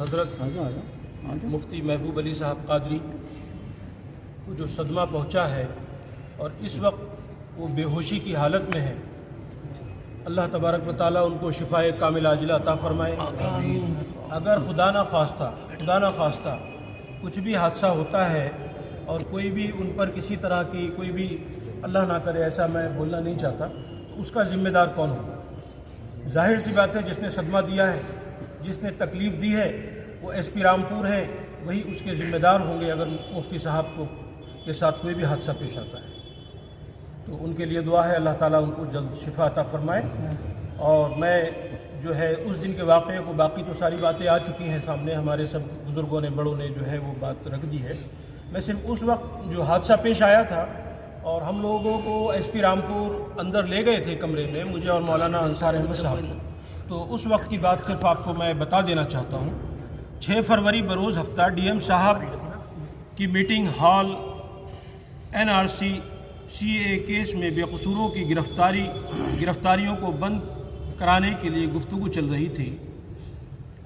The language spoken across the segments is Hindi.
हज़रत मुफ्ती महबूब अली साहब कादरी को जो सदमा पहुंचा है और इस वक्त वो बेहोशी की हालत में है, अल्लाह तबारक व तआला उनको शिफाए कामिल आजिला अता फरमाए। अगर खुदा न खास्ता कुछ भी हादसा होता है और कोई भी उन पर किसी तरह की कोई भी, अल्लाह ना करे ऐसा मैं बोलना नहीं चाहता, तो उसका ज़िम्मेदार कौन होगा? जाहिर सी बात है, जिसने सदमा दिया है, जिसने तकलीफ़ दी है, वो एसपी रामपुर है, वही उसके ज़िम्मेदार होंगे अगर मुफ्ती साहब को के साथ कोई भी हादसा पेश आता है। तो उनके लिए दुआ है, अल्लाह ताला उनको जल्द शिफा अता फरमाए। और मैं जो है उस दिन के वाक़े को, बाकी तो सारी बातें आ चुकी हैं सामने, हमारे सब बुज़ुर्गों ने, बड़ों ने जो है वो बात रख दी है। मैं सिर्फ उस वक्त जो हादसा पेश आया था और हम लोगों को एसपी रामपुर अंदर ले गए थे कमरे में, मुझे और मौलाना अंसार अहमद साहब को, तो उस वक्त की बात सिर्फ आपको मैं बता देना चाहता हूँ। 6 फरवरी बरोज़ हफ्ता डीएम साहब की meeting hall NRC CA case में बेकसूरों की गिरफ्तारियों को बंद कराने के लिए गुफ्तगू चल रही थी।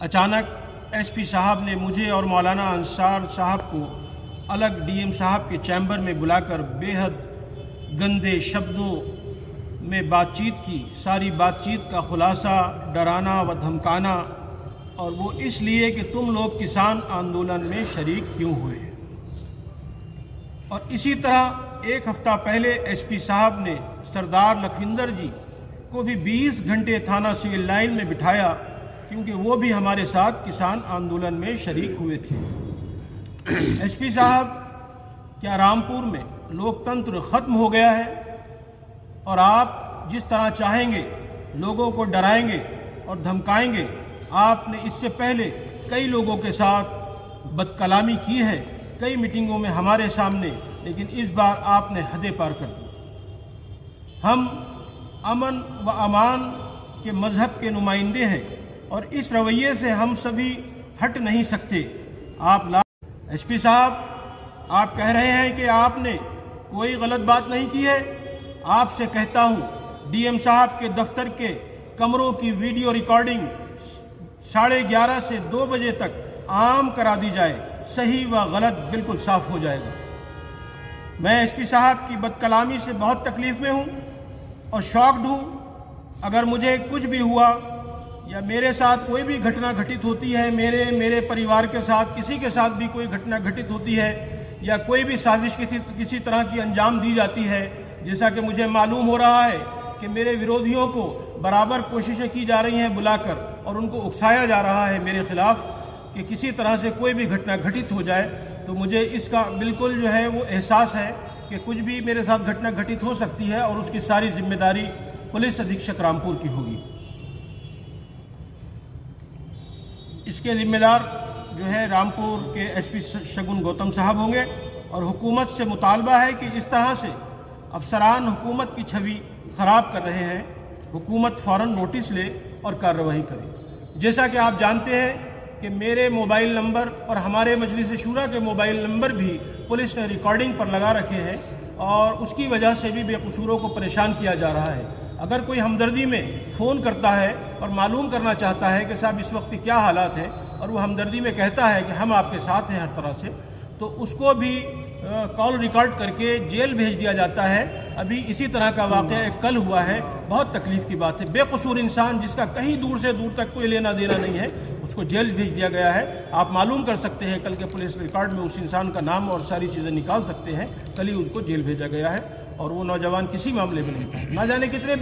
अचानक एसपी साहब ने मुझे और मौलाना अंसार साहब को अलग डीएम साहब के चैम्बर में बुलाकर बेहद गंदे शब्दों में बातचीत की। सारी बातचीत का खुलासा डराना व धमकाना, और वो इसलिए कि तुम लोग किसान आंदोलन में शरीक क्यों हुए। और इसी तरह एक हफ्ता पहले एसपी साहब ने सरदार लखविंदर जी को भी 20 घंटे थाना सिविल लाइन में बिठाया, क्योंकि वो भी हमारे साथ किसान आंदोलन में शरीक हुए थे। एसपी साहब, क्या रामपुर में लोकतंत्र ख़त्म हो गया है और आप जिस तरह चाहेंगे लोगों को डराएंगे और धमकाएंगे? आपने इससे पहले कई लोगों के साथ बदकलामी की है, कई मीटिंगों में हमारे सामने, लेकिन इस बार आपने हदें पार कर दी। हम अमन व अमान के मज़हब के नुमाइंदे हैं और इस रवैये से हम सभी हट नहीं सकते। एसपी साहब, आप कह रहे हैं कि आपने कोई गलत बात नहीं की है। आपसे कहता हूं, डीएम साहब के दफ्तर के कमरों की वीडियो रिकॉर्डिंग 11:30 से 2 बजे तक आम करा दी जाए, सही व गलत बिल्कुल साफ हो जाएगा। मैं एसपी साहब की बदकलामी से बहुत तकलीफ में हूं और शॉक्ड हूं। अगर मुझे कुछ भी हुआ या मेरे साथ कोई भी घटना घटित होती है, मेरे परिवार के साथ, किसी के साथ भी कोई घटना घटित होती है या कोई भी साजिश किसी तरह की अंजाम दी जाती है, जैसा कि मुझे मालूम हो रहा है कि मेरे विरोधियों को बराबर कोशिशें की जा रही हैं बुलाकर, और उनको उकसाया जा रहा है मेरे खिलाफ कि किसी तरह से कोई भी घटना घटित हो जाए, तो मुझे इसका बिल्कुल जो है वो एहसास है कि कुछ भी मेरे साथ घटना घटित हो सकती है और उसकी सारी जिम्मेदारी पुलिस अधीक्षक रामपुर की होगी। इसके जिम्मेदार जो है रामपुर के एसपी शगुन गौतम साहब होंगे, और हुकूमत से मुतालबा है कि इस तरह से अफसरान हुकूमत की छवि ख़राब कर रहे हैं, हुकूमत फ़ौरन नोटिस ले और कार्रवाई करे। जैसा कि आप जानते हैं कि मेरे मोबाइल नंबर और हमारे मजलिस शूरा के मोबाइल नंबर भी पुलिस ने रिकॉर्डिंग पर लगा रखे हैं, और उसकी वजह से भी बेकसूरों को परेशान किया जा रहा है। अगर कोई हमदर्दी में फ़ोन करता है और मालूम करना चाहता है कि साहब इस वक्त क्या हालात हैं, और वो हमदर्दी में कहता है कि हम आपके साथ हैं हर तरह से, तो उसको भी कॉल रिकॉर्ड करके जेल भेज दिया जाता है। अभी इसी तरह का वाक़या कल हुआ है। बहुत तकलीफ़ की बात है। बेकसूर इंसान जिसका कहीं दूर से दूर तक कोई लेना देना नहीं है, उसको जेल भेज दिया गया है। आप मालूम कर सकते हैं, कल के पुलिस रिकॉर्ड में उस इंसान का नाम और सारी चीज़ें निकाल सकते हैं। कल ही उनको जेल भेजा गया है, और वो नौजवान किसी मामले में नहीं था। ना जाने कितने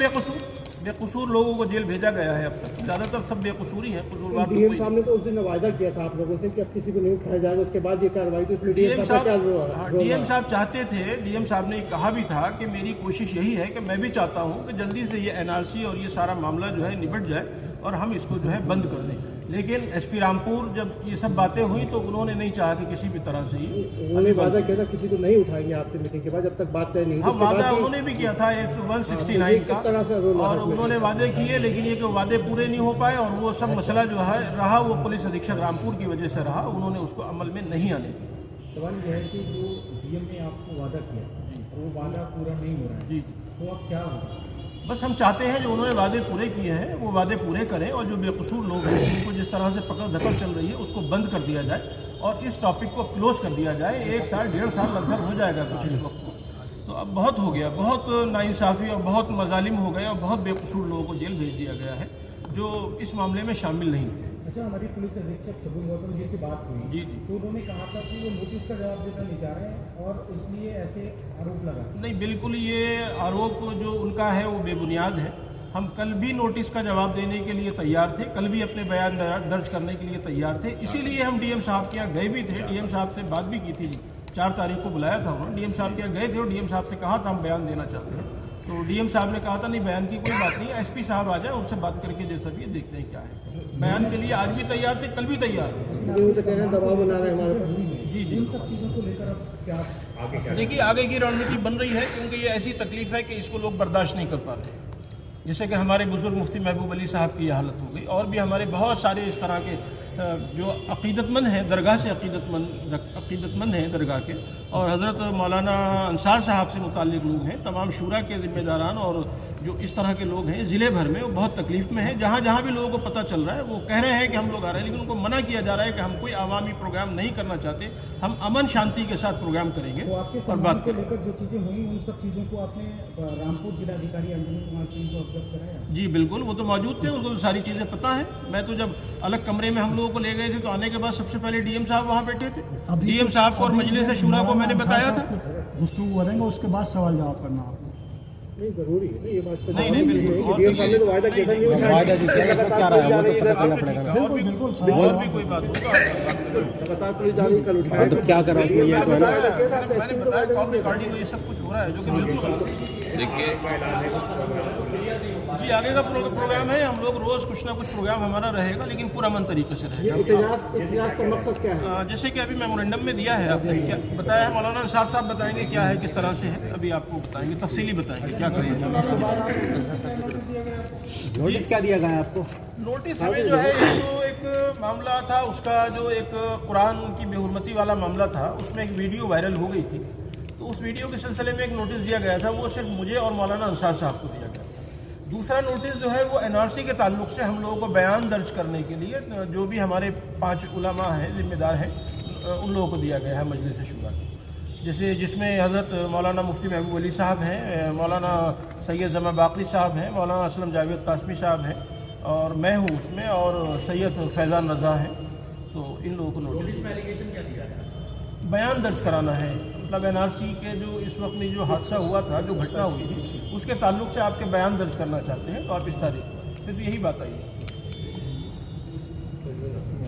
बेकसूर लोगों को जेल भेजा गया है। अब तक ज़्यादातर सब बेकसूर ही हैं, कसूरवार तो कोई। साहब ने तो उस दिन वायदा किया था आप लोगों से कि अब किसी को नहीं उठाया जाएगा, उसके बाद ये कार्रवाई, तो डीएम साहब चाहते थे, डीएम साहब ने कहा भी था कि मेरी कोशिश यही है कि मैं भी चाहता हूँ कि जल्दी से ये NRC और ये सारा मामला जो है निपट जाए और हम इसको जो है बंद कर दें। लेकिन एसपी रामपुर जब ये सब बातें हुई तो उन्होंने नहीं चाहा कि किसी भी तरह से उन्होंने वादा किया था किसी को नहीं उठाएंगे आपसे मीटिंग के बाद, जब तक बात तय नहीं। हाँ, वादा उन्होंने भी किया था 169 का, और उन्होंने वादे किए, लेकिन ये कि वादे पूरे नहीं हो पाए, और वो सब मसला जो है रहा वो पुलिस अधीक्षक रामपुर की वजह से रहा। उन्होंने उसको अमल में नहीं आने दिया। सवाल यह है कि जो डीएम ने आपको वादा किया और वो वादा पूरा नहीं हो रहा है, जी, तो अब क्या होगा? बस हम चाहते हैं जो उन्होंने वादे पूरे किए हैं वो वादे पूरे करें और जो बेकसूर लोग हैं उनको जिस तरह से पकड़ धकड़ चल रही है उसको बंद कर दिया जाए और इस टॉपिक को क्लोज कर दिया जाए। 1 साल 1.5 साल लगभग हो जाएगा कुछ इस वक्त को, तो अब बहुत हो गया, बहुत नाइंसाफ़ी और बहुत मजालिम हो गए और बहुत बेकसूर लोगों को जेल भेज दिया गया है जो इस मामले में शामिल नहीं थे। अच्छा, हमारी पुलिस अधीक्षक शगुन गौतम जी से बात हुई जी। तो उन्होंने कहा था कि वो नोटिस का जवाब देना नहीं चाह रहे हैं और इसलिए ऐसे आरोप लगा। नहीं, बिल्कुल ये आरोप जो उनका है वो बेबुनियाद है। हम कल भी नोटिस का जवाब देने के लिए तैयार थे, कल भी अपने बयान दर्ज करने के लिए तैयार थे, इसीलिए हम डीएम साहब के यहाँ गए भी थे, डीएम साहब से बात भी की थी। 4 तारीख को बुलाया था उन्होंने, डीएम साहब के यहाँ गए थे और डीएम साहब से कहा था हम बयान देना चाहते हैं, तो डीएम साहब ने कहा था नहीं बयान की कोई बात नहीं, एसपी साहब आ जाए उनसे बात करके जैसा भी देखते हैं क्या है। बयान के लिए आज भी तैयार थे, कल भी तैयार थे। दबाव बना रहे हैं हमारे। जी जी, इन सब चीज़ों को लेकर अब क्या आगे क्या? देखिए आगे की रणनीति बन रही है क्योंकि ये ऐसी तकलीफ है कि इसको लोग बर्दाश्त नहीं कर पा रहे। जैसे कि हमारे बुजुर्ग मुफ्ती महबूब अली साहब की यह हालत हो गई और भी हमारे बहुत सारे इस तरह के जो अक़ीदतमंद हैं, दरगाह से अक़ीदतमंद हैं दरगाह के, और हज़रत मौलाना अंसार साहब से मुताल्लिक़ लोग हैं, तमाम शूरा के ज़िम्मेदारान और जो इस तरह के लोग हैं ज़िले भर में वो बहुत तकलीफ़ में हैं। जहाँ जहाँ भी लोगों को पता चल रहा है वो कह रहे हैं कि हम लोग आ रहे हैं, लेकिन उनको मना किया जा रहा है कि हम कोई आवामी प्रोग्राम नहीं करना चाहते, हम अमन शांति के साथ प्रोग्राम करेंगे तो आपके और सम्मान बात को करेंगे। लेकर जो चीज़ें हुई उन सब चीज़ों को आपने रामपुर जिलाधिकारी अंजनी कुमार सिंह को अवगत कराया? जी बिल्कुल, वो तो मौजूद थे, उनको तो सारी चीज़ें पता है। मैं तो जब अलग कमरे में हम लोगों को ले गए थे तो आने के बाद सबसे पहले डीएम साहब वहाँ बैठे थे, डीएम साहब को और मजलिस शूरा को मैंने बताया था। गुफ्तगू करेंगे उसके बाद सवाल जवाब करना आपको। नहीं, जरूरी है ये बात। नहीं बिल्कुल, और डीएम साहब ने तो वायदा किया था कि वो वायदा क्या रहा है वो तो पता करना ठीक है, बिल्कुल बिल्कुल और भी कोई बात हो तो आप लगातार पुलिस जारी कल उठाया तो क्या करा उसमें ये मैंने बताया कॉल रिकॉर्डिंग में ये सब कुछ हो रहा है जो कि बिल्कुल गलत है। देखिए जी आगे का प्रोग्राम है, हम लोग रोज़ कुछ ना कुछ प्रोग्राम हमारा रहेगा लेकिन पूरा मन तरीके से रहेगा। इतिहास का मकसद क्या है? जैसे कि अभी मेमोरेंडम में दिया है, आपने क्या बताया है, मौलाना अंसार साहब बताएंगे क्या है, किस तरह से है, अभी आपको बताएंगे, तफसीली बताएंगे क्या करेंगे। नोटिस क्या दिया गया आपको? नोटिस हमें जो है जो एक मामला था उसका, जो एक कुरान की बेहुरमती वाला मामला था, उसमें एक वीडियो वायरल हो गई थी, तो उस वीडियो के सिलसिले में एक नोटिस दिया गया था, वो सिर्फ मुझे और मौलाना अंसार साहब को दिया गया था। दूसरा नोटिस जो है वो एनआरसी के ताल्लुक से हम लोगों को बयान दर्ज करने के लिए जो भी हमारे 5 उलमा हैं, जिम्मेदार हैं, उन लोगों को दिया गया है मजलिस शूरा के, जैसे जिसमें हज़रत मौलाना मुफ्ती महबूब अली साहब हैं, मौलाना सैयद जमा बाकरी साहब हैं, मौलाना असलम जावेद कासमी साहब हैं और मैं हूँ उसमें, और सैयद फैज़ान रज़ा हैं। तो इन लोगों को नोटिस में एलिगेशन क्या दिया है? बयान दर्ज कराना है, मतलब एनआरसी के जो इस वक्त में जो हादसा हुआ था, जो घटना हुई थी, उसके ताल्लुक से आपके बयान दर्ज करना चाहते हैं, तो आप इस तारीख सिर्फ यही बात आई है।